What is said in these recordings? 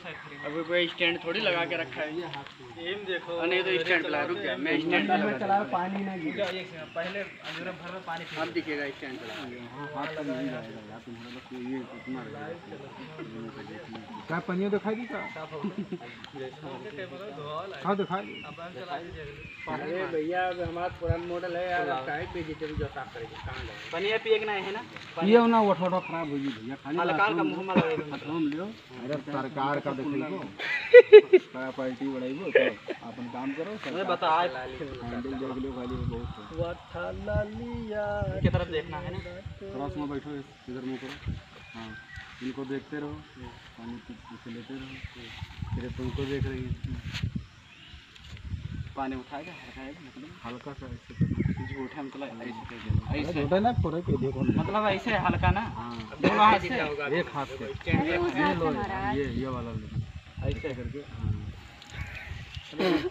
अभी कोई स्टैंड थोड़ी लगा के रखा है। एम देखो नहीं तो स्टैंड पे रुक गया, मैं स्टैंड पे चला पानी ना गिरे। पहले अंदर भर में पानी अब दिखेगा स्टैंड पे। हाथ तो नहीं जाएगा यार, तुम्हारा बस ये इतना क्या पनिया दिखाई दी का? हाँ दिखाई दी। अरे भैया अब हमारा पुराना मॉडल है यार, काहे वेजिटेबल जो साफ करेंगे कहाँ गए? पनिया पिए के नहीं है ना? ये ना वो थोड़ा खराब हो गई भैया, खाली हल्का हल्का मुंह में लगा हम लियो। अरे सरकार का देखो क्या पार्टी बढ़ाइबो तो अपन काम करो। मैं बता हैंडल देख लियो खाली बहुत वठाला लिया की तरफ देखना है ना। क्रॉस में बैठो, इधर मुंह करो। हाँ इनको देखते रहो, पानी पीछे लेते रहो, फिर तुमको देख रही है। पानी उठाएगा मतलब हल्का सा ऐसे झूठे मतलब ऐसे छोटा ना थोड़ा के देखो, मतलब ऐसे हल्का ना। हाँ दोनों हाथ से एक हाथ से ये लो, ये वाला लो ऐसे करके। हाँ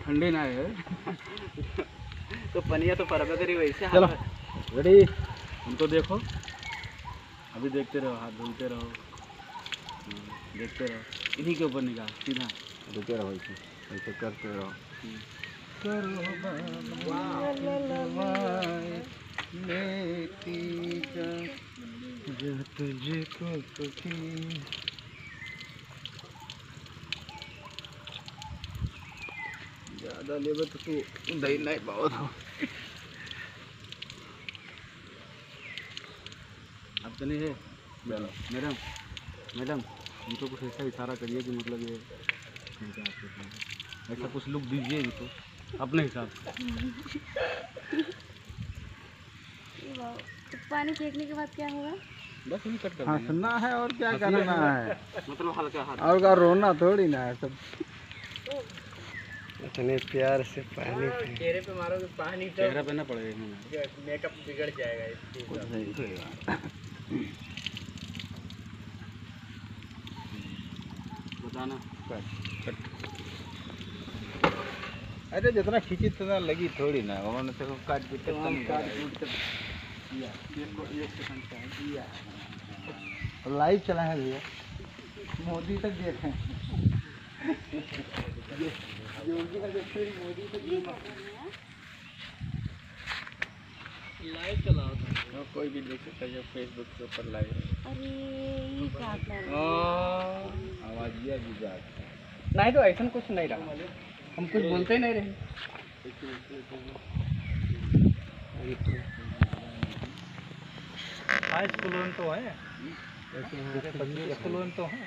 ठंडे ना है तो पनिया तो परबे करी वैसे। चलो रेडी, उनको देखो, अभी देखते रहो, हाथ धुलते रहो, देखते रहो, इन्हीं के ऊपर निकाल सीधा देखते रहो, ऐसे करते रहो। ज़्यादा लेबर तो तू दही नहीं बहुत हो। अब तो नहीं है मैडम, मैडम इनको कुछ ऐसा इशारा करिए कि मतलब ये ऐसा कुछ लुक दीजिए इनको अपने हिसाब से। पानी फेंकने के बाद क्या होगा? बस यही कट कर हंसना है और क्या करना है, मतलब हल्का और का रोना थोड़ी ना है सब। इतने प्यार से पानी चेहरे पे मारोगे पानी तो चेहरा पे ना पड़ेगा, मेकअप बिगड़ जाएगा इससे। बताना अरे जितना खींची उतना लगी थोड़ी ना, उन्होंने तो काट पीट लाइव चला है भैया, मोदी तक देखें। योगी का देखते मोदी तक लाइव चलाओ था, कोई भी देख सकता है जो फेसबुक के ऊपर लाइव। अरे ये क्या कर रहे आवाज दिया भी नहीं तो ऐसा कुछ नहीं रहा, हम कुछ बोलते ही नहीं रहे। हाई स्कूल तो है, स्कूल तो है।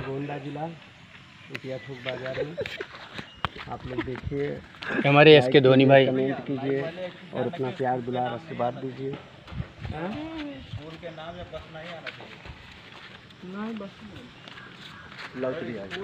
गोंडा जिला उटिया थोक बाजार में आप लोग देखिए, हमारे एस के धोनी भाई कमेंट कीजिए और अपना प्यार दुलार आशीर्वाद दीजिए। स्कूल के नाम या बस नहीं आना चाहिए। नहीं बस लॉटरी आ गई।